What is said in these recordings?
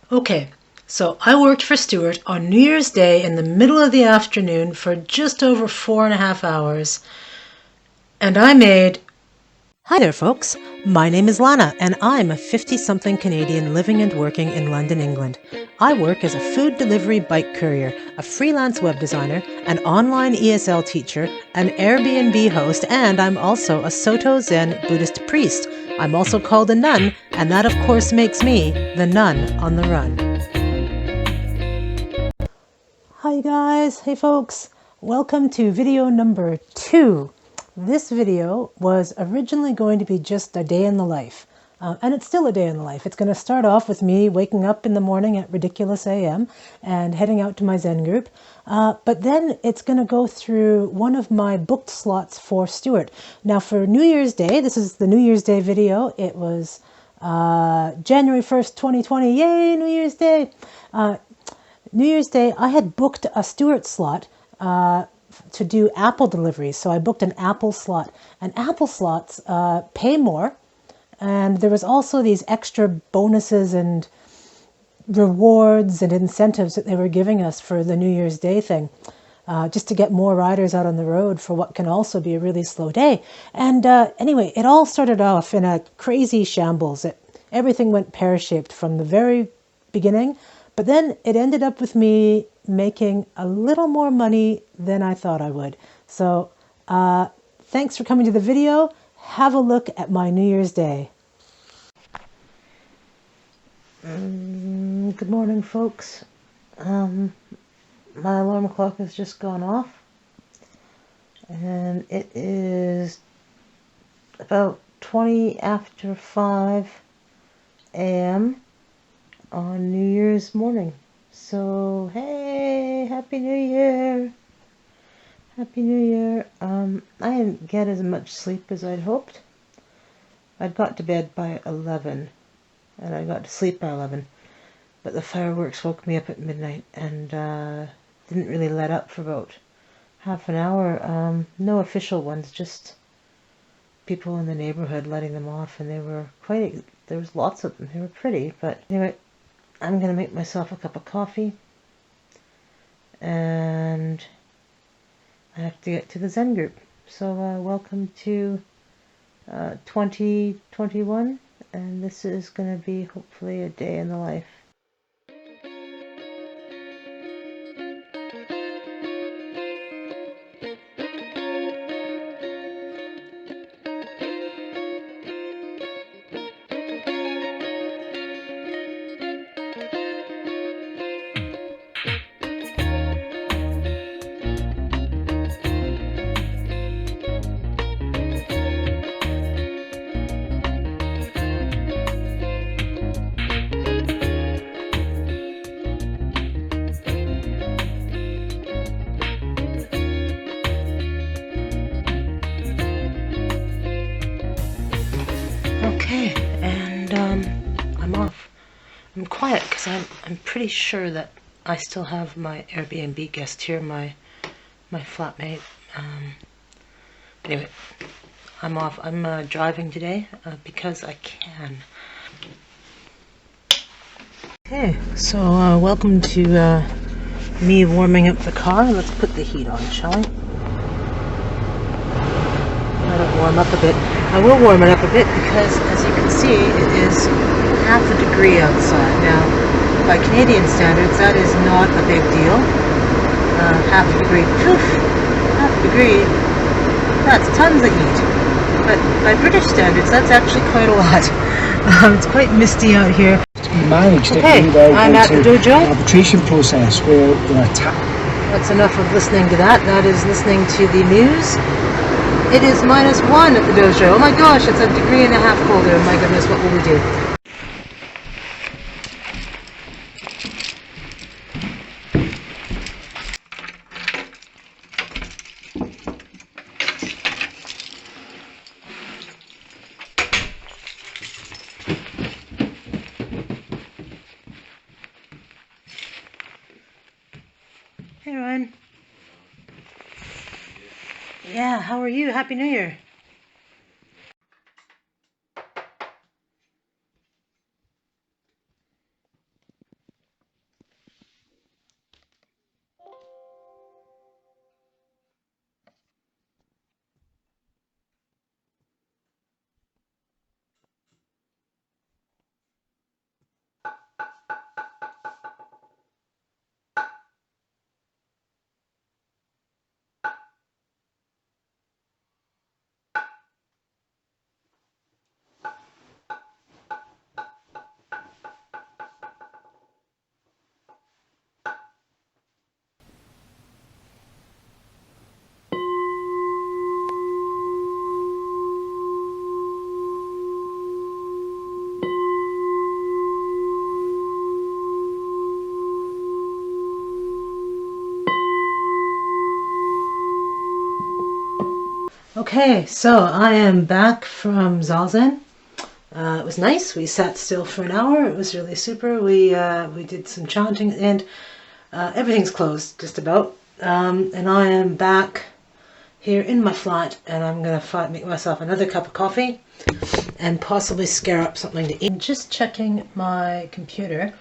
Okay, so I worked for Stuart on New Year's Day in the middle of the afternoon for just over 4.5 hours, and I made... Hi there, folks. My name is Lana, and I'm a 50-something Canadian living and working in London, England. I work as a food delivery bike courier, a freelance web designer, an online ESL teacher, an Airbnb host, and I'm also a Soto Zen Buddhist priest. I'm also called a nun, and that of course makes me the nun on the run. Hi guys, hey folks, welcome to video number 2. This video was originally going to be just a day in the life, and it's still a day in the life. It's going to start off with me waking up in the morning at ridiculous AM and heading out to my Zen group, but then it's going to go through one of my booked slots for Stuart. Now for New Year's Day, this is the New Year's Day video. It was January 1st, 2020. Yay, New Year's Day! New Year's Day, I had booked a Stuart slot to do Apple deliveries. So I booked an Apple slot. And Apple slots pay more. And there was also these extra bonuses and rewards and incentives that they were giving us for the New Year's Day thing. Just to get more riders out on the road for what can also be a really slow day. And anyway, it all started off in a crazy shambles. Everything went pear-shaped from the very beginning. But then it ended up with me making a little more money than I thought I would. So thanks for coming to the video. Have a look at my New Year's Day. Good morning, folks. My alarm clock has just gone off. And it is about 20 after 5 a.m. on New Year's morning. So, hey, Happy New Year! Happy New Year. I didn't get as much sleep as I'd hoped. I'd got to bed by 11, and I got to sleep by 11, but the fireworks woke me up at midnight, and didn't really let up for about half an hour. No official ones, just people in the neighborhood letting them off, and they were there was lots of them. They were pretty, but anyway, I'm going to make myself a cup of coffee, and I have to get to the Zen group. So welcome to 2021, and this is going to be hopefully a day in the life. Okay, and I'm off. I'm quiet because I'm pretty sure that I still have my Airbnb guest here, my flatmate. Anyway, I'm off. I'm driving today because I can. Okay, so welcome to me warming up the car. Let's put the heat on, shall we? Let it warm up a bit. I will warm it up a bit because, as you can see, it is half a degree outside. Now, by Canadian standards, that is not a big deal. Half a degree. Poof! Half a degree. That's tons of heat. But by British standards, that's actually quite a lot. It's quite misty out here. Managed okay, I'm at the dojo. Arbitration process where they're attacked. That's enough of listening to that. That is listening to the news. It is -1 at the dojo. Oh my gosh, it's a degree and a half colder. Oh my goodness, what will we do? Hey Ryan. Yeah, how are you? Happy New Year. Okay, so I am back from Zazen. It was nice. We sat still for an hour. It was really super. We did some chanting, and everything's closed just about. And I am back here in my flat, and I'm gonna make myself another cup of coffee and possibly scare up something to eat. Just checking my computer,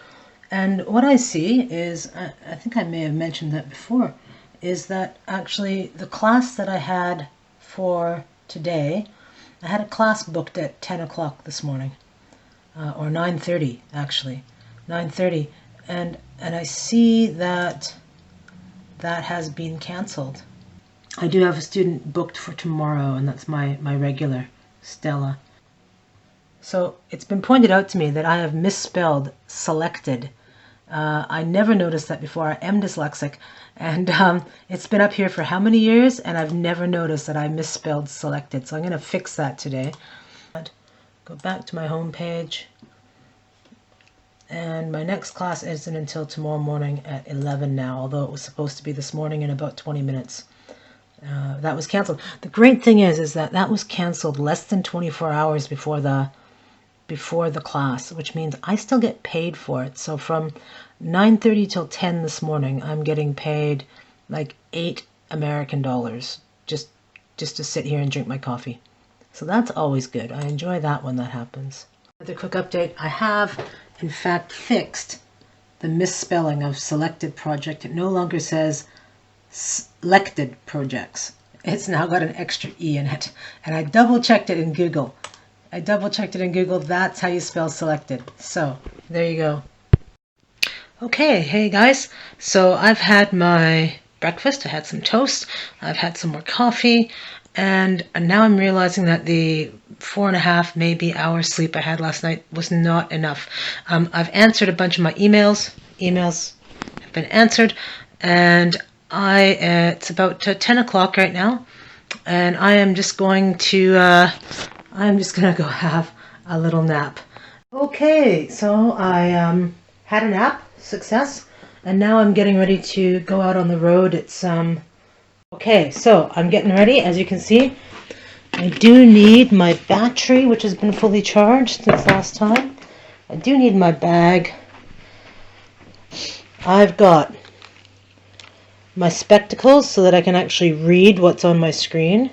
and what I see is, I think I may have mentioned that before, is that actually the class that I had for today, I had a class booked at 10 o'clock this morning, or 9:30 actually, 9:30, and I see that that has been cancelled. I do have a student booked for tomorrow, and that's my regular, Stella. So it's been pointed out to me that I have misspelled selected. I never noticed that before. I am dyslexic, and it's been up here for how many years, and I've never noticed that I misspelled selected. So I'm going to fix that today. Go back to my home page, and my next class isn't until tomorrow morning at 11 now, although it was supposed to be this morning in about 20 minutes. That was canceled. The great thing is that that was canceled less than 24 hours before the class, which means I still get paid for it. So from 9:30 till 10 this morning, I'm getting paid like $8 American just to sit here and drink my coffee. So that's always good. I enjoy that when that happens. Another quick update. I have, in fact, fixed the misspelling of selected project. It no longer says selected projects. It's now got an extra E in it. And I double-checked it in Google. That's how you spell selected. So there you go. Okay, hey guys. So I've had my breakfast. I had some toast. I've had some more coffee. And now I'm realizing that the 4.5 maybe hours sleep I had last night was not enough. I've answered a bunch of my emails. Emails have been answered. And it's about 10 o'clock right now. And I am just going to go have a little nap. Okay, so I had a nap, success, and now I'm getting ready to go out on the road. It's okay, so I'm getting ready. As you can see, I do need my battery, which has been fully charged since last time. I do need my bag. I've got my spectacles so that I can actually read what's on my screen.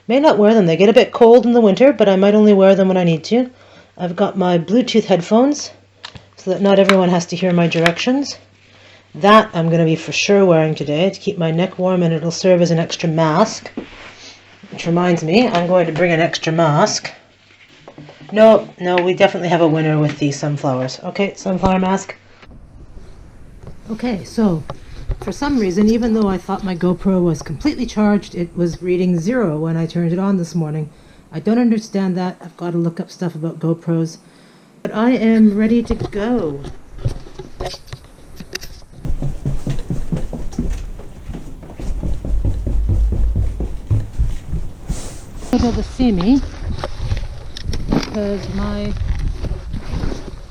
May not wear them. They get a bit cold in the winter, but I might only wear them when I need to. I've got my Bluetooth headphones so that not everyone has to hear my directions. That I'm going to be for sure wearing today to keep my neck warm, and it'll serve as an extra mask. Which reminds me, I'm going to bring an extra mask. No, we definitely have a winner with the sunflowers. Okay, sunflower mask. Okay, so for some reason, even though I thought my GoPro was completely charged, it was reading 0 when I turned it on this morning. I don't understand that. I've got to look up stuff about GoPros. But I am ready to go. You'll be able to see me because my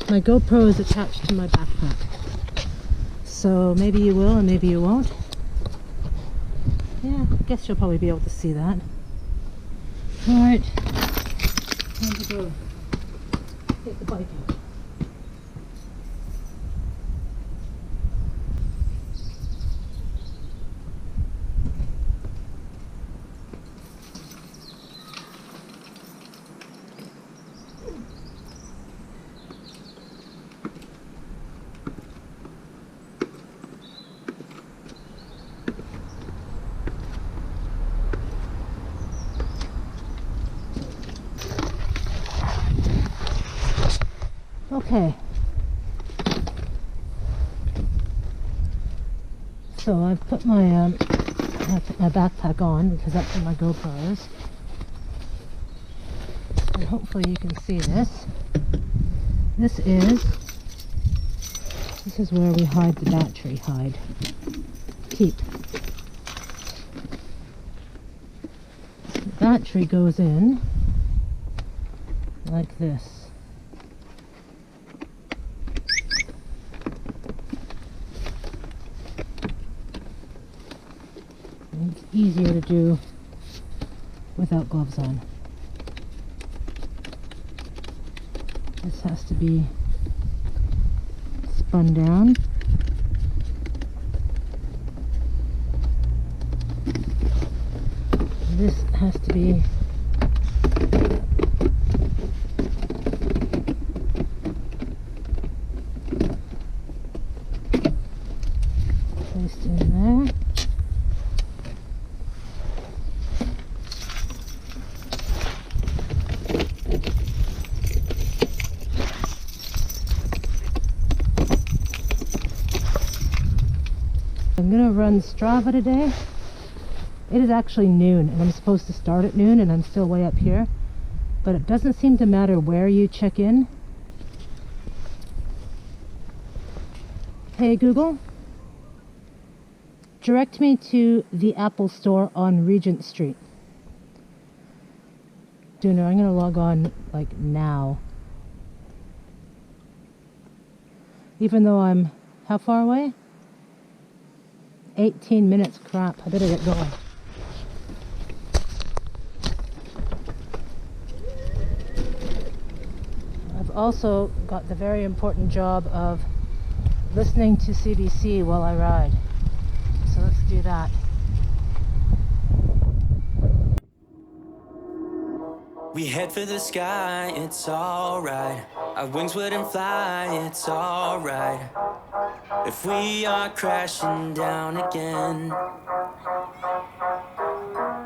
GoPro is attached to my backpack. So maybe you will and maybe you won't. Yeah, I guess you'll probably be able to see that. Alright, time to go take the bike out. Okay, so I've put my backpack on because that's where my GoPro is, and hopefully you can see this. This is where we hide the battery. Keep. The battery goes in like this. It's easier to do without gloves on. This has to be spun down. This has to be placed in there. I'm gonna run Strava today. It is actually noon and I'm supposed to start at noon and I'm still way up here, but it doesn't seem to matter where you check in. Hey Google, direct me to the Apple store on Regent Street. Dude, I'm gonna log on like now. Even though I'm how far away? 18 minutes. Crap, I better get going. I've also got the very important job of listening to CBC while I ride. So let's do that. We head for the sky, it's alright. Our wings wouldn't fly, it's alright. If we are crashing down again,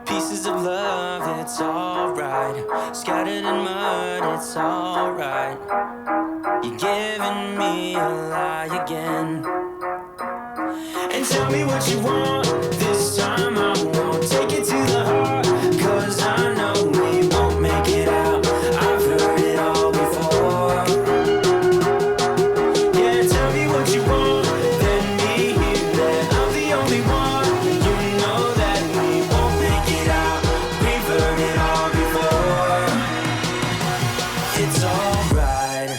pieces of love, it's alright. Scattered in mud, it's alright. You're giving me a lie again. And tell me what you want, this time I won't take it to the heart. Cause I know we won't make it out, I've heard it all before. Yeah, tell me what you want, let me hear that I'm the only one. You know that we won't make it out, we've heard it all before. It's alright.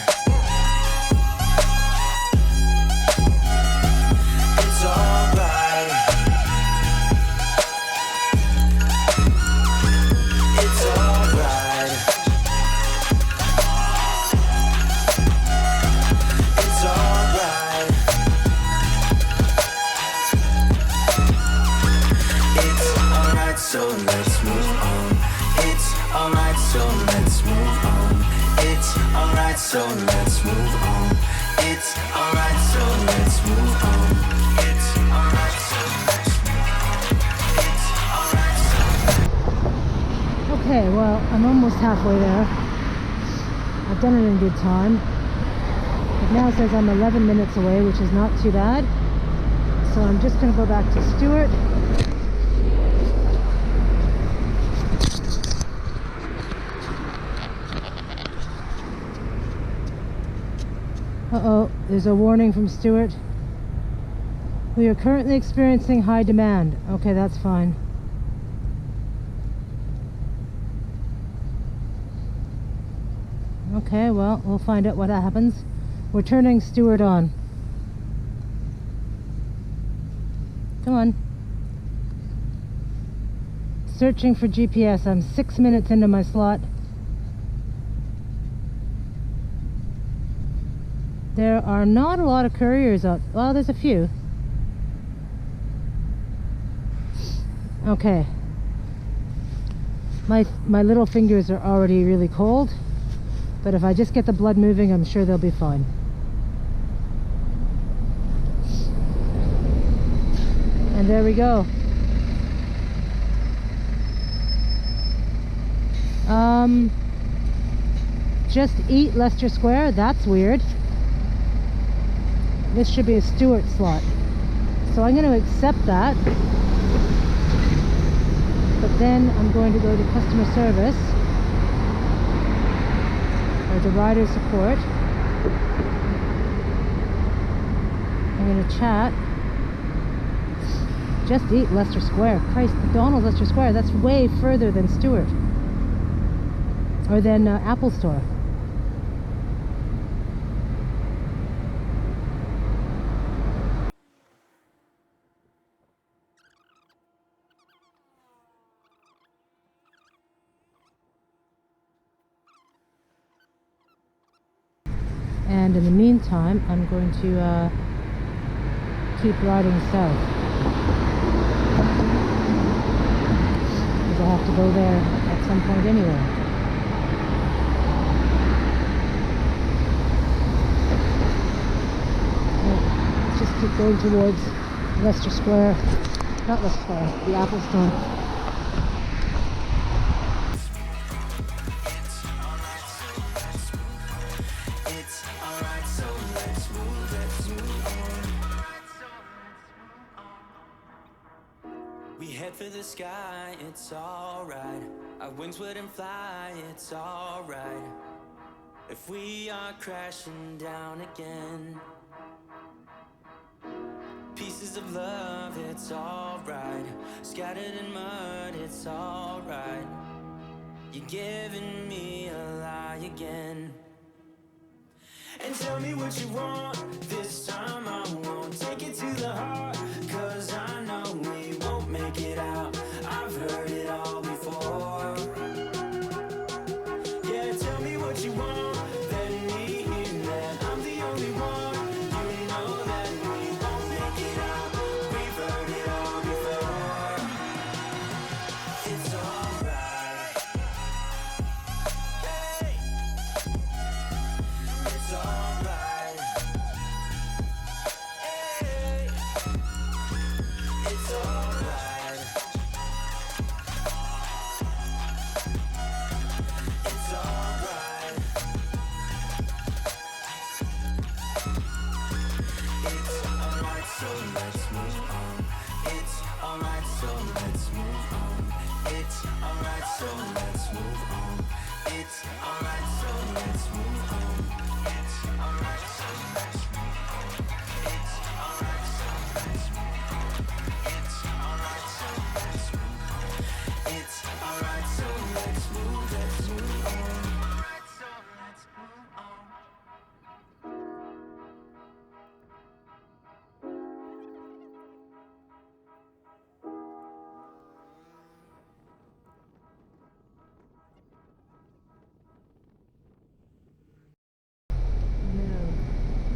It's alright. It's alright. It's alright. It's alright, so let's move on. It's alright, so let's move on. It's alright, so let's move on. It's alright, so let's move on. It's alright, so let's move on. It's alright, so. Okay, well, I'm almost halfway there. I've done it in good time. It now says I'm 11 minutes away, which is not too bad. So I'm just going to go back to Stuart. Uh-oh, there's a warning from Stuart. We are currently experiencing high demand. Okay, that's fine. Okay, well, we'll find out what happens. We're turning Stuart on. Come on. Searching for GPS. I'm 6 minutes into my slot. There are not a lot of couriers out. Well, there's a few. Okay. My little fingers are already really cold, but if I just get the blood moving, I'm sure they'll be fine. And there we go. Just eat Leicester Square. That's weird. This should be a Stuart slot. So I'm going to accept that. But then I'm going to go to customer service or to rider support. I'm going to chat. Just eat Leicester Square. Christ, McDonald's Leicester Square. That's way further than Stuart. Or than Apple Store. And in the meantime, I'm going to keep riding south, because I'll have to go there at some point anyway. Let's just keep going towards Leicester Square, not Leicester Square, the Apple Store. We head for the sky, it's alright. Our wings wouldn't fly, it's alright. If we are crashing down again, pieces of love, it's alright. Scattered in mud, it's alright. You're giving me a lie again. And tell me what you want, this time I won't take it to the heart, 'cause I know we won't make it out. I've heard it all before. Yeah, tell me what you want, let me hear that I'm the only one. You know that we won't make it out. We've heard it all before. It's alright. Hey, it's alright. Hey, it's alright. It's alright. It's alright, so let's move on. It's alright, so let's move on. It's alright, so let's move on. It's alright, so let's move on. It's alright, so let's move on. It's alright, so let's move on. It's alright, so let's move on. It's alright, so let's move on. Alright, so let's move on. No,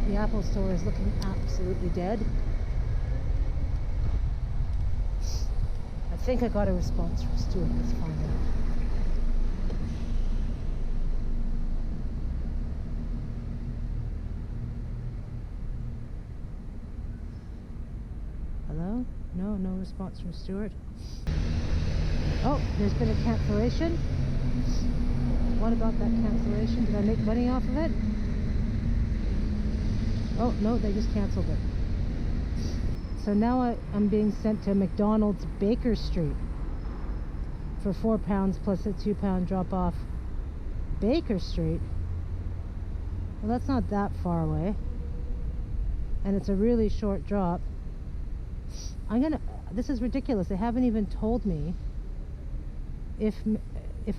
the Apple Store is looking absolutely dead. I think I got a response from Stuart. Let's find out. Hello? No response from Stuart. Oh, there's been a cancellation. What about that cancellation? Did I make money off of it? Oh, no, they just canceled it. So now I'm being sent to McDonald's Baker Street for £4 plus a £2 drop off. Baker Street? Well, that's not that far away. And it's a really short drop. This is ridiculous. They haven't even told me if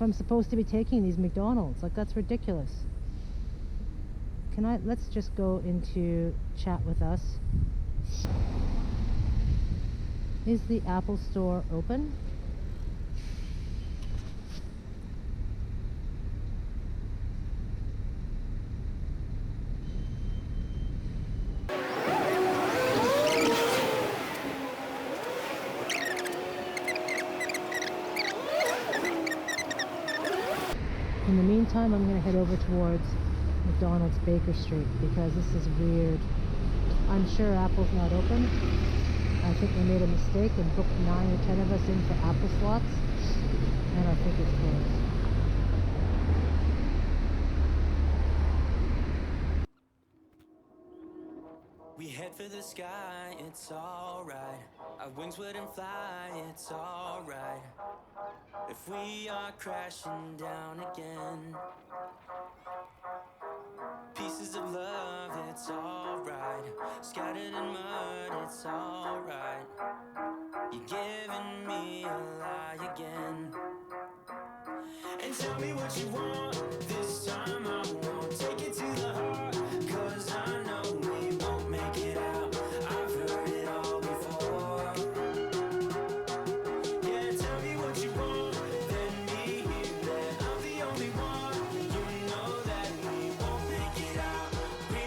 I'm supposed to be taking these McDonald's. Like, that's ridiculous. Let's just go into chat with us. Is the Apple Store open? In the meantime, I'm going to head over towards McDonald's Baker Street because this is weird. I'm sure Apple's not open. I think they made a mistake and booked 9 or 10 of us in for Apple slots, and I think it's closed. We head for the sky, it's alright. Our wings wouldn't fly, it's alright. If we are crashing down again, pieces of love, it's alright. Scattered in mud, it's alright. You're giving me a lie again. And tell me what you want, this time I won't take it to the heart, 'cause I know we won't make it out. I've heard it all before. Yeah, tell me what you want, let me hear that I'm the only one. You know that we won't make it out. We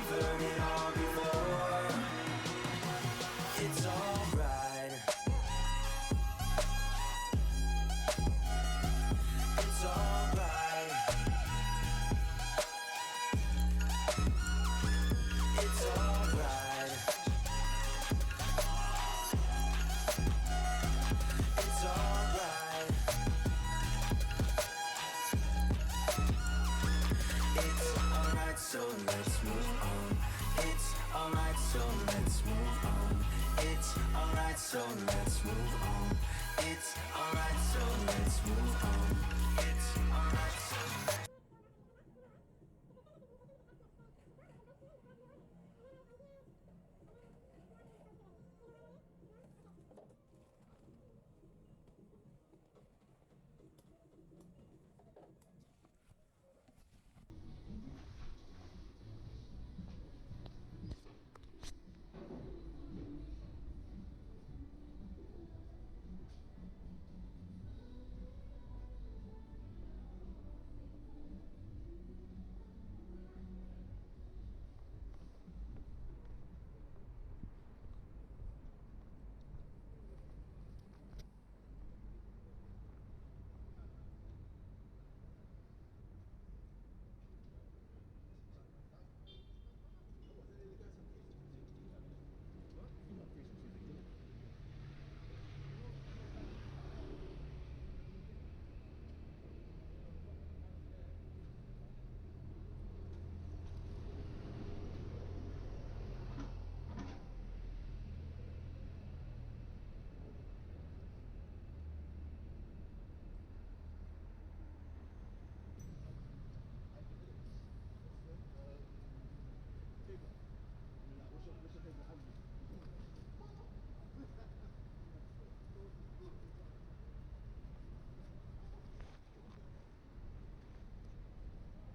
so let's move on. It's alright, so let's move on. It's alright, so let's move on. It's alright, so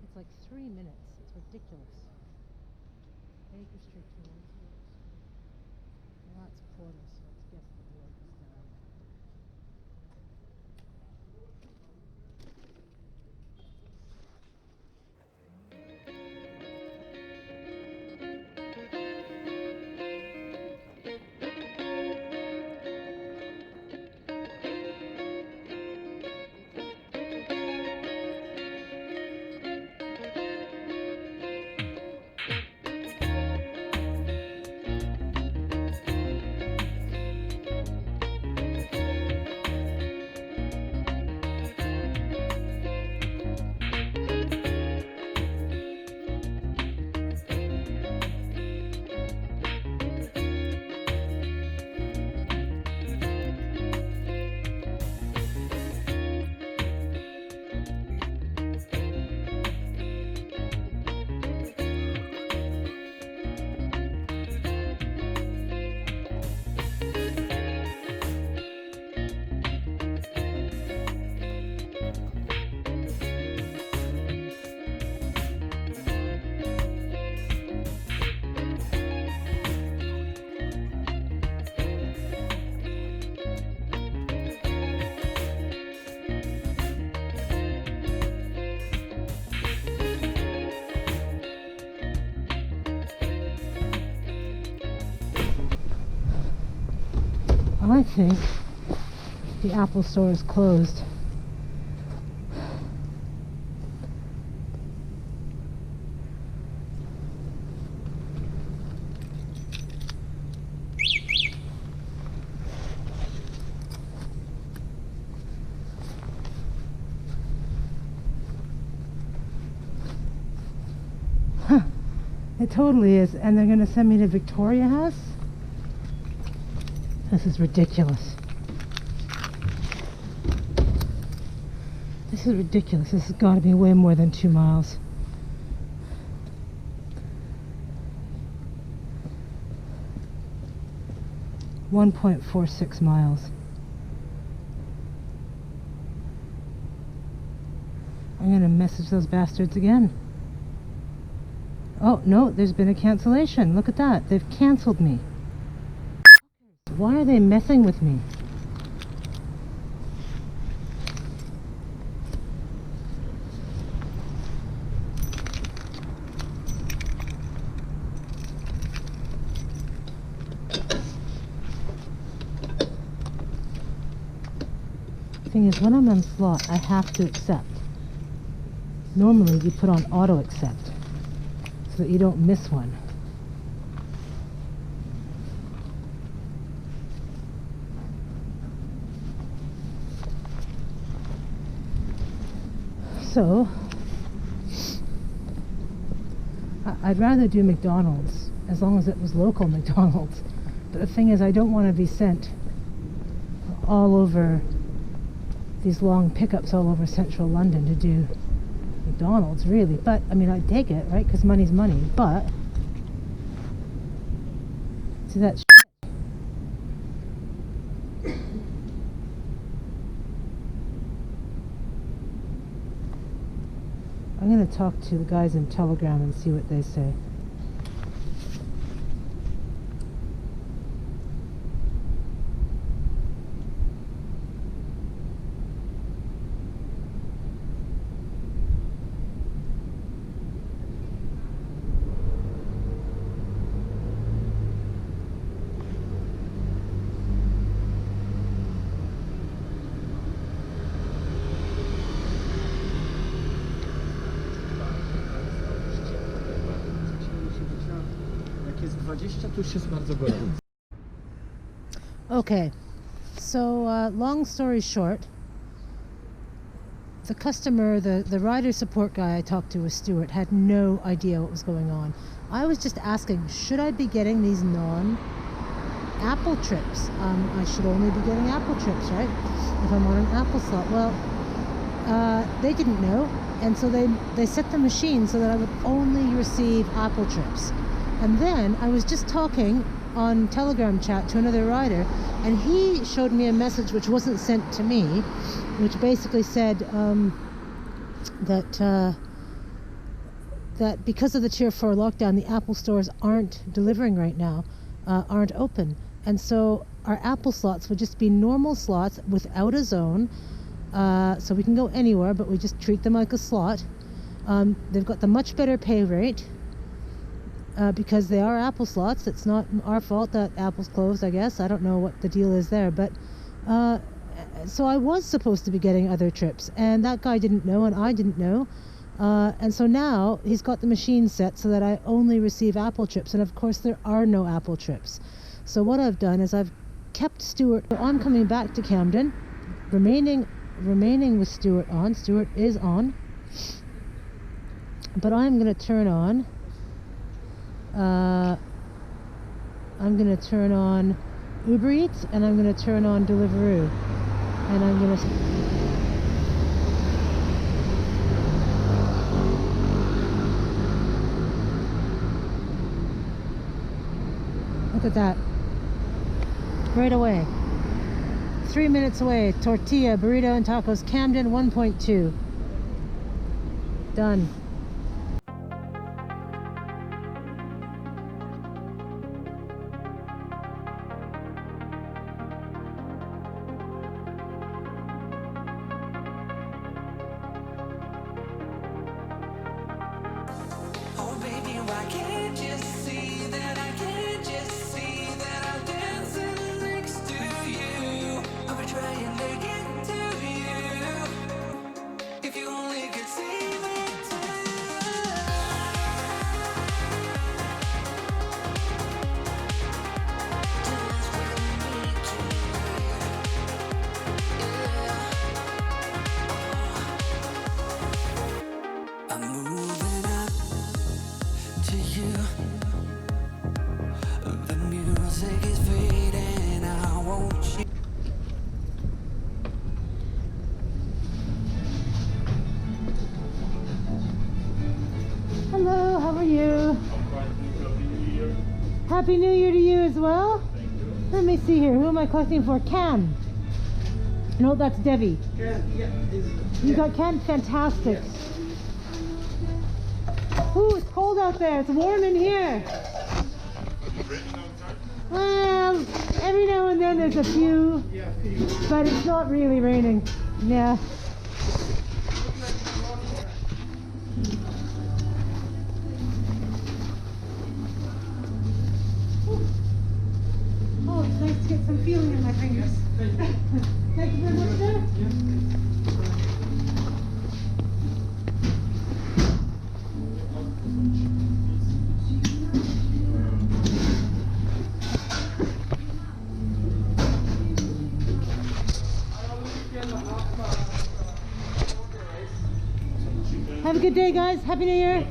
It's like 3 minutes. It's ridiculous. Age restriction. Well, that's portal, so let's guess the board is down. I think the Apple store is closed. Huh, it totally is. And they're going to send me to Victoria House? This is ridiculous. This is ridiculous. This has got to be way more than 2 miles. .46 miles. I'm going to message those bastards again. Oh, no, there's been a cancellation. Look at that. They've canceled me. Why are they messing with me? The thing is, when I'm on slot, I have to accept. Normally, you put on auto accept so that you don't miss one. So, I'd rather do McDonald's as long as it was local McDonald's. But the thing is, I don't want to be sent all over these long pickups all over central London to do McDonald's, really. But I mean, I'd take it, right? Because money's money. But see, that's I'm going to talk to the guys in Telegram and see what they say. Okay, so long story short, the customer, the rider support guy I talked to with Stuart, had no idea what was going on. I was just asking, should I be getting these non-Apple trips? I should only be getting Apple trips, right? If I'm on an Apple slot. Well, they didn't know, and so they set the machine so that I would only receive Apple trips. And then I was just talking on Telegram chat to another rider, and he showed me a message which wasn't sent to me, which basically said that because of the Tier 4 lockdown, the Apple stores aren't delivering right now, aren't open. And so our Apple slots would just be normal slots without a zone, so we can go anywhere, but we just treat them like a slot. They've got the much better pay rate, because they are Apple slots. It's not our fault that Apple's closed, I guess. I don't know what the deal is there, but so I was supposed to be getting other trips, and that guy didn't know, and I didn't know, and so now he's got the machine set so that I only receive Apple trips, and of course there are no Apple trips. So what I've done is I've kept Stuart. I'm coming back to Camden, remaining with Stuart on. Stuart is on, but I'm going to turn on Ubereats, and I'm going to turn on Deliveroo, and I'm going to look at that right away, 3 minutes away. Tortilla, burrito and tacos, Camden 1.2 done. Hello, how are you? Happy New Year to you as well. Let me see here. Who am I collecting for? Ken. No, that's Debbie. You got Ken? Fantastic. Ooh, it's cold out there. It's warm in here. Well, every now and then there's a few, but it's not really raining. Yeah. Oh, it's nice to get some feeling in my fingers. Thank you very much, sir. Have a good day, guys. Happy New Year.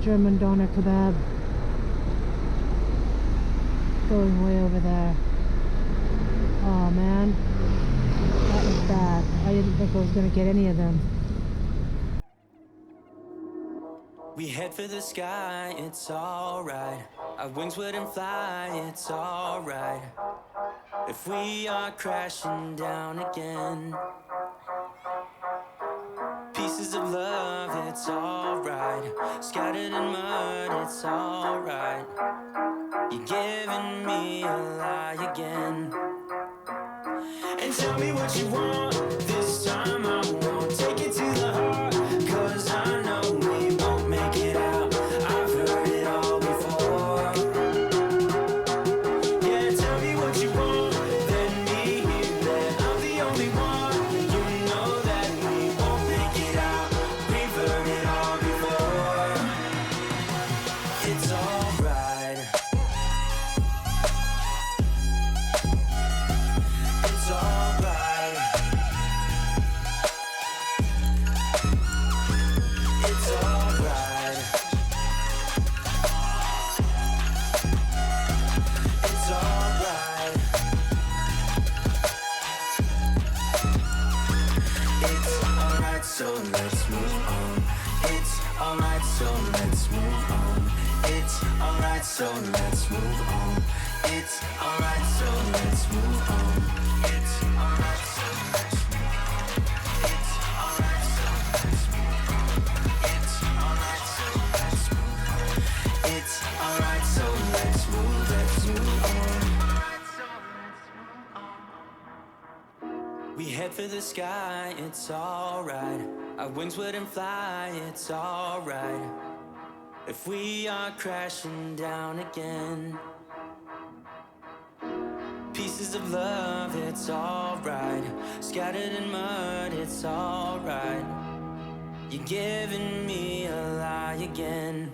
German doner kebab going way over there. Oh man, that was bad. I didn't think I was going to get any of them. We head for the sky, it's alright. Our wings wouldn't fly, it's alright. If we are crashing down again, pieces of love, it's alright. Scattered in mud, it's alright. You're giving me a lie again. And tell me what you want, this time I won't take it to the heart. Cause I know we won't make it out, I've heard it all before. Yeah, tell me what you want, let me hear that I'm the only one. You know that we won't make it out, we've heard it all before. It's alright. It's alright. It's alright. It's alright. It's alright, so let's move on. It's alright, so let's move on. It's alright, so let's move on. It's alright, so let's move on. It's alright, so let's move on. It's alright, so let's move on. It's alright, so let's move on. It's alright, so let's move on. We head for the sky, it's alright. Our wings wouldn't fly, it's alright. If we are crashing down again, pieces of love, it's alright. Scattered in mud, it's alright. You're giving me a lie again.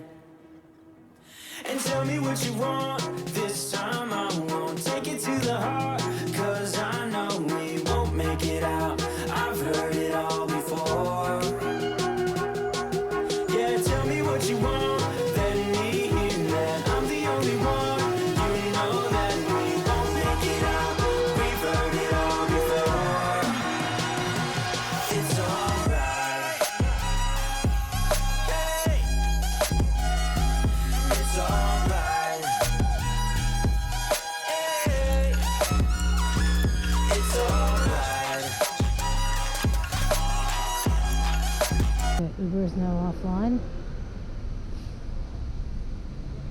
And tell me what you want, this time I won't take it to the heart. Cause I know we won't make it out, I've heard it all before. Yeah, tell me what you want, let me hear that I'm the only one. You know that we won't make it out, we've heard it all before. It's alright. Hey, it's alright. Hey, it's alright. Uber is now offline.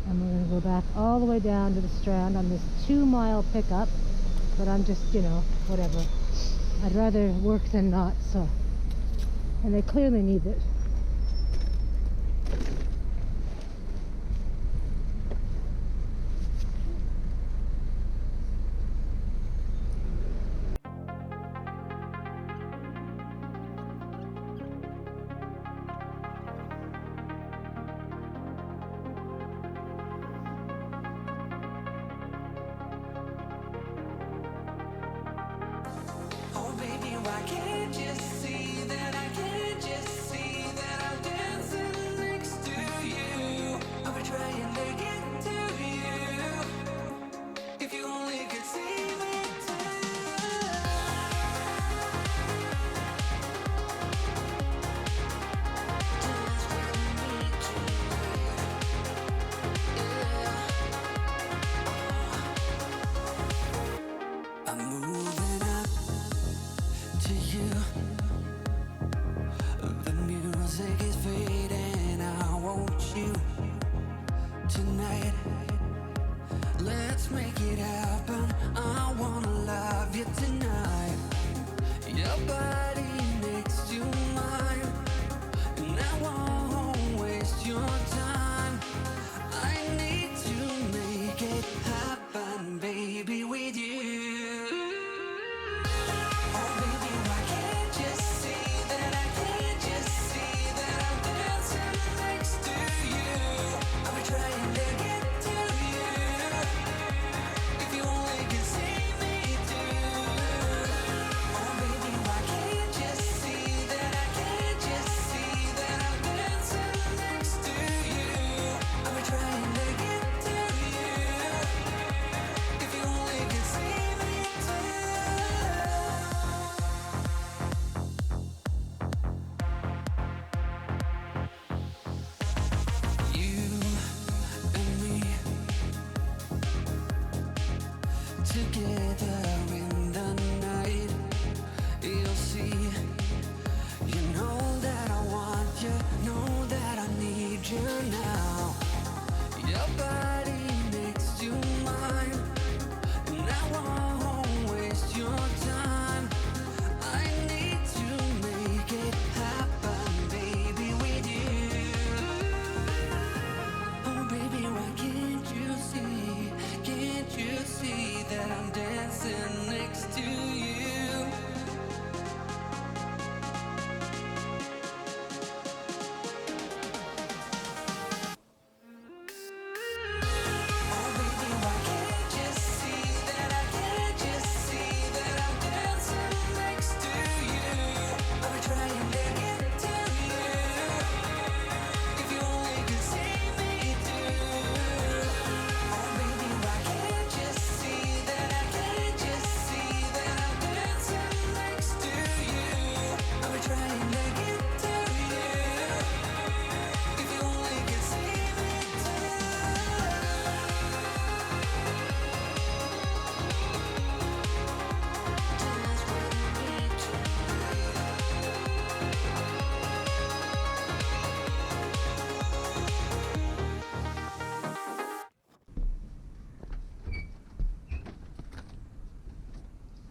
And we're going to go back all the way down to the Strand on this 2-mile pickup. But I'm just, you know, whatever. I'd rather work than not, so. And they clearly need it. Oh baby, why can't you see that I can't just see that I'm dancing next to you? I'll be trying to get to you. If you only could see me I'm moving up to you. The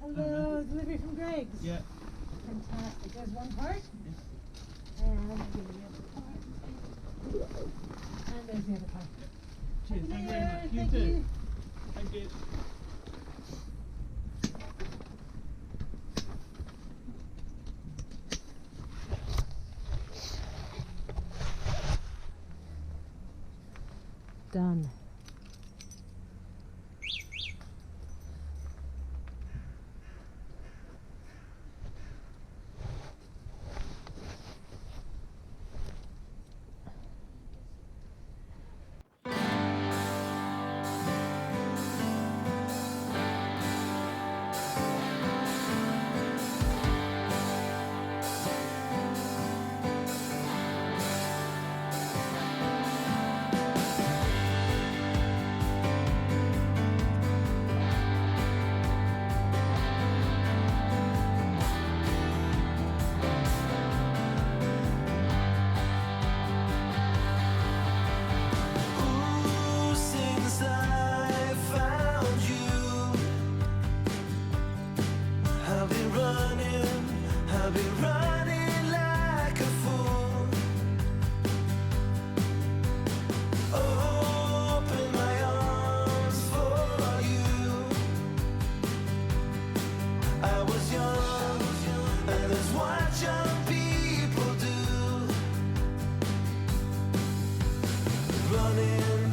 Hello, delivery from Greg's. Yeah. Fantastic. There's one part. And I'll give you the other part. And there's the other part. Cheers. Thank you very much. You Thank too. you. Thank you. Done. Ooh, since I found you, I've been running like a fool. Open my arms for you. I was young, and that's what young people do. Running,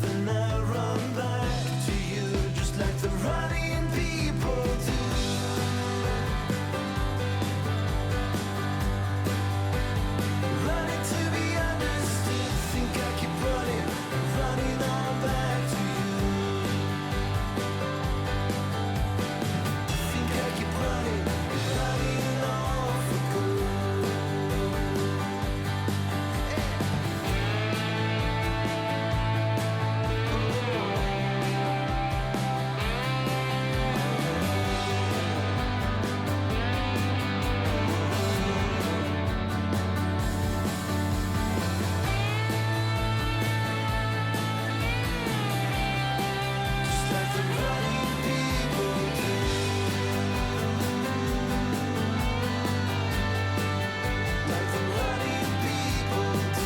then I run back to you, just like the running people do. Running to be understood, think I keep running, running on back to you. Think I keep running, running on for good. Just like the running people do. Like the running people do.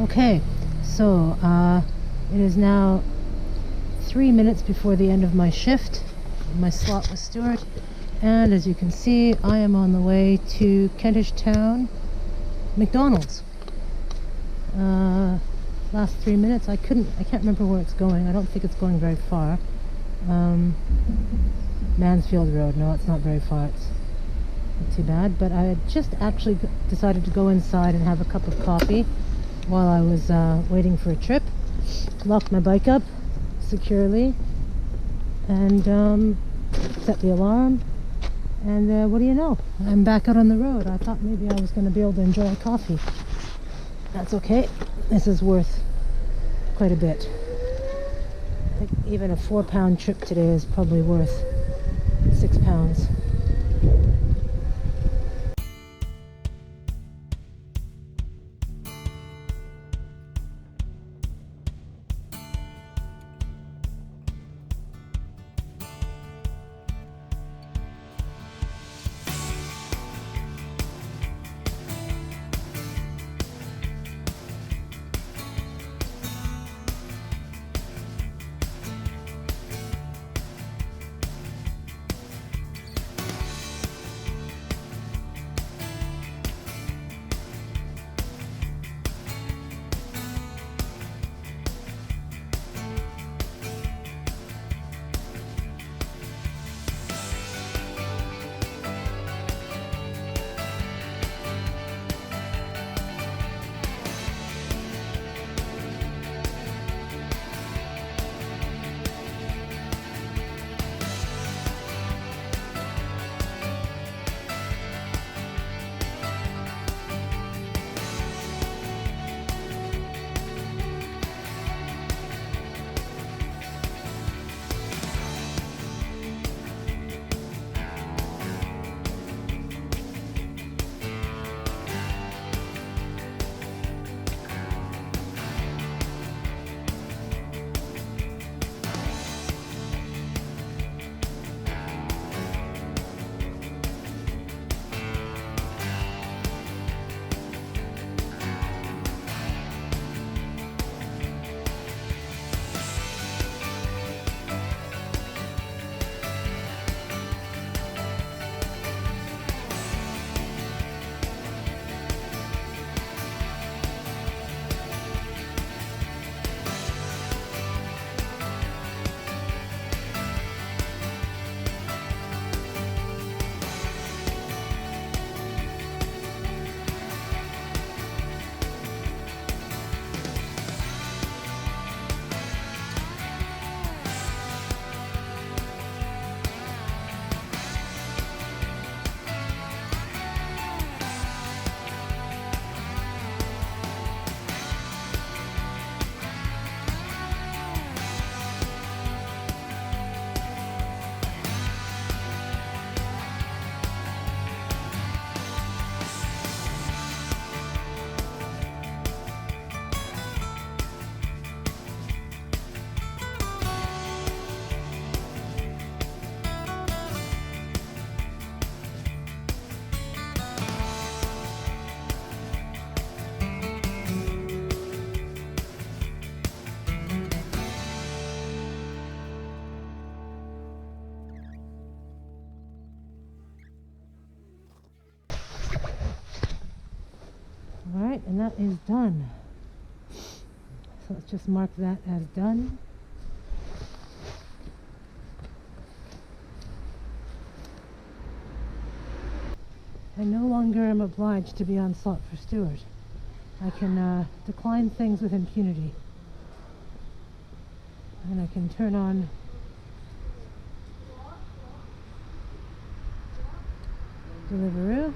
Okay, so it is now 3 minutes before the end of my shift, my slot with Stuart, and as you can see, I am on the way to Kentish Town McDonald's. Last 3 minutes, I can't remember where it's going. I don't think it's going very far. Mansfield Road. No, it's not very far. It's not too bad. But I had just actually decided to go inside and have a cup of coffee while I was waiting for a trip. Locked my bike up securely and set the alarm. And what do you know? I'm back out on the road. I thought maybe I was going to be able to enjoy coffee. That's okay. This is worth quite a bit. I think even a 4-pound trip today is probably worth £6. Alright, and that is done. So let's just mark that as done. I no longer am obliged to be on slot for Stuart. I can decline things with impunity. And I can turn on Deliveroo.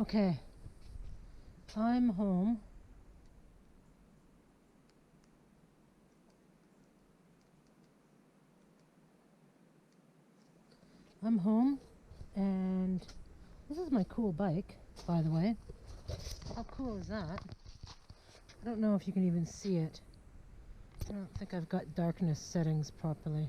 Okay, I'm home. I'm home, and this is my cool bike, by the way. How cool is that? I don't know if you can even see it. I don't think I've got darkness settings properly.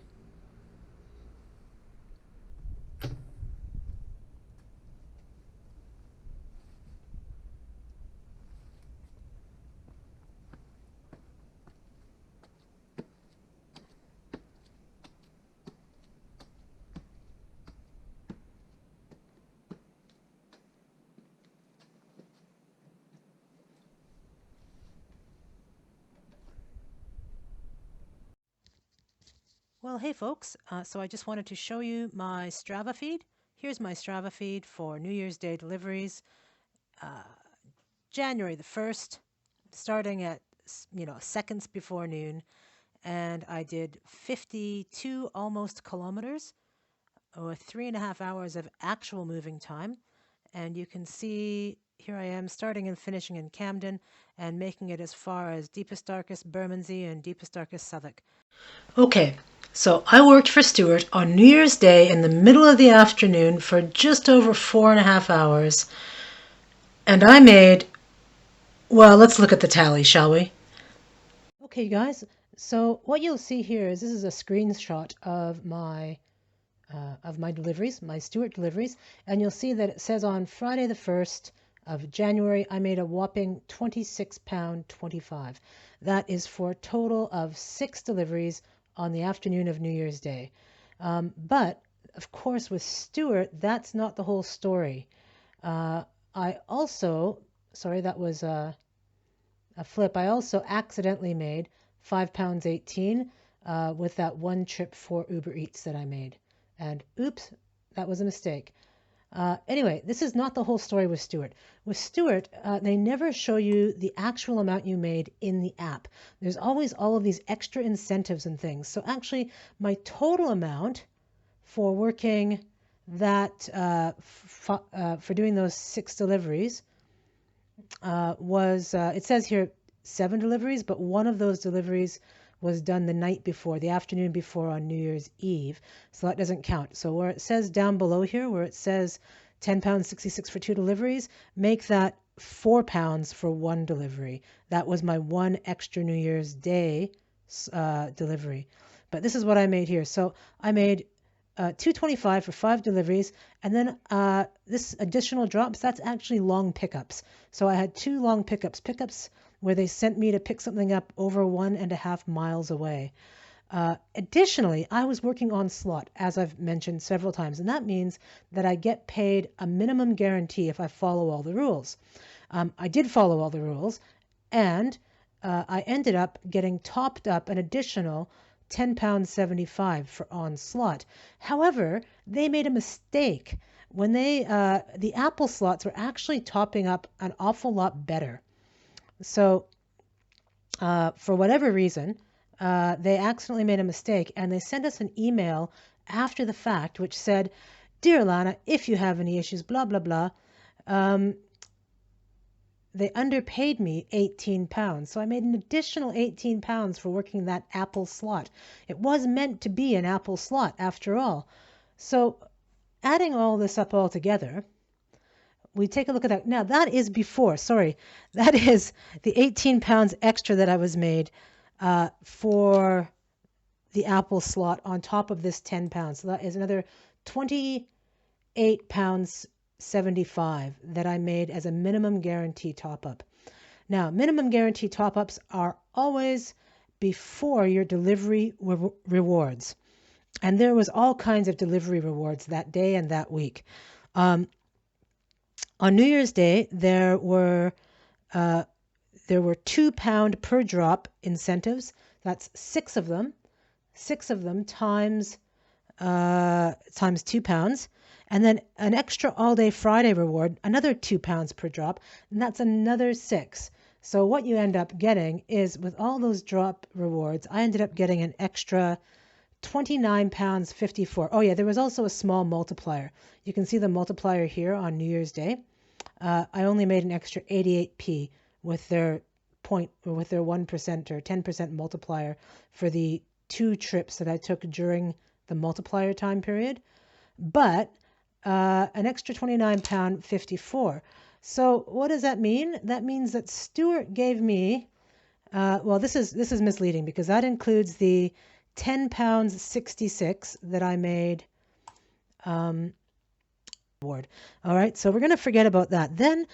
Well, hey folks, so I just wanted to show you my Strava feed. Here's my Strava feed for New Year's Day deliveries, January the 1st, starting at, seconds before noon, and I did 52 almost kilometers, with 3.5 hours of actual moving time. And you can see here I am starting and finishing in Camden and making it as far as deepest darkest Bermondsey and deepest darkest Southwark. Okay, so I worked for Stuart on New Year's Day in the middle of the afternoon for just over 4.5 hours, and I made, well, let's look at the tally, shall we? Okay, guys, so what you'll see here is this is a screenshot of my deliveries, my Stuart deliveries, and you'll see that it says on Friday the 1st of January, I made a whopping £26.25. That is for a total of 6 deliveries on the afternoon of New Year's Day. But, of course, with Stuart, that's not the whole story. I also, sorry, that was a flip. I also accidentally made £5.18 with that one trip for Uber Eats that I made. And oops, that was a mistake. Anyway, this is not the whole story with Stuart. With Stuart, they never show you the actual amount you made in the app. There's always all of these extra incentives and things. So actually, my total amount for working that, for doing those 6 deliveries was, it says here 7 deliveries, but one of those deliveries was done the night before, the afternoon before on New Year's Eve. So that doesn't count. So where it says down below here, where it says £10.66 for 2 deliveries, make that £4 for 1 delivery. That was my one extra New Year's Day delivery. But this is what I made here. So I made $2.25 for 5 deliveries, and then this additional drops, that's actually long pickups. So I had 2 long pickups where they sent me to pick something up over 1.5 miles away. Additionally, I was working on slot, as I've mentioned several times, and that means that I get paid a minimum guarantee if I follow all the rules. I did follow all the rules, and I ended up getting topped up an additional £10.75 for on slot. However, they made a mistake when they the Apple slots were actually topping up an awful lot better. So for whatever reason, they accidentally made a mistake, and they sent us an email after the fact which said, "Dear Lana, if you have any issues, blah, blah, blah." They underpaid me £18. So I made an additional £18 for working that Apple slot. It was meant to be an Apple slot after all. So adding all this up all together, we take a look at that. Now that is before, sorry, that is the £18 extra that I was made for the Apple slot on top of this £10. So that is another £28.75 that I made as a minimum guarantee top up. Now, minimum guarantee top ups are always before your delivery rewards. And there was all kinds of delivery rewards that day and that week. On New Year's Day, there were £2 per drop incentives. That's 6 of them. 6 of them times £2, and then an extra all-day Friday reward, another £2 per drop, and that's another 6. So what you end up getting is, with all those drop rewards, I ended up getting an extra £29.54. Oh yeah, there was also a small multiplier. You can see the multiplier here on New Year's Day. I only made an extra 88p with their 1% or 10% multiplier for the 2 trips that I took during the multiplier time period, but an extra £29.54. So what does that mean? That means that Stuart gave me, well, this is misleading because that includes the £10.66 that I made. Board. All right, so we're going to forget about that. Then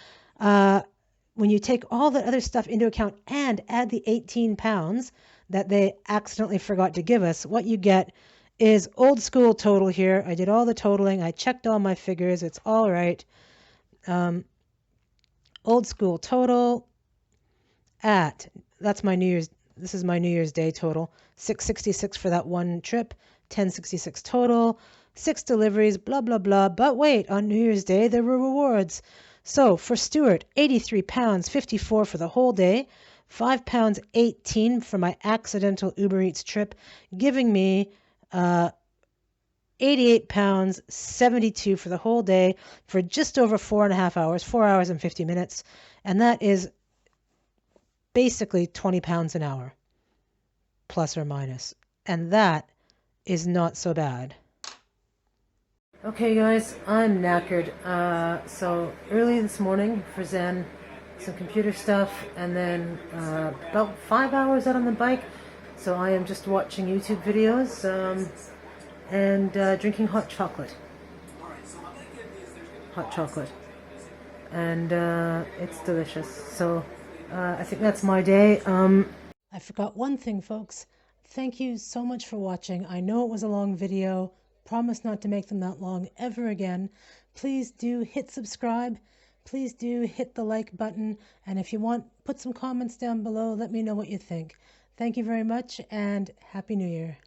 when you take all the other stuff into account and add the £18 that they accidentally forgot to give us, what you get is old school total here. I did all the totaling. I checked all my figures. It's all right. Old school total at, that's my New Year's, this is my New Year's Day total. 666 for that one trip, 1066 total, 6 deliveries, blah, blah, blah. But wait, on New Year's Day, there were rewards. So for Stuart, £83.54 for the whole day, £5.18 for my accidental Uber Eats trip, giving me £88.72 for the whole day for just over 4.5 hours, 4 hours and 50 minutes. And that is basically £20 an hour, plus or minus. And that is not so bad. Okay guys, I'm knackered. So early this morning for Zen, some computer stuff, and then about 5 hours out on the bike. So I am just watching YouTube videos and drinking hot chocolate. Hot chocolate. And it's delicious. So I think that's my day. I forgot one thing, folks. Thank you so much for watching. I know it was a long video. Promise not to make them that long ever again. Please do hit subscribe. Please do hit the like button. And if you want, put some comments down below. Let me know what you think. Thank you very much and Happy New Year.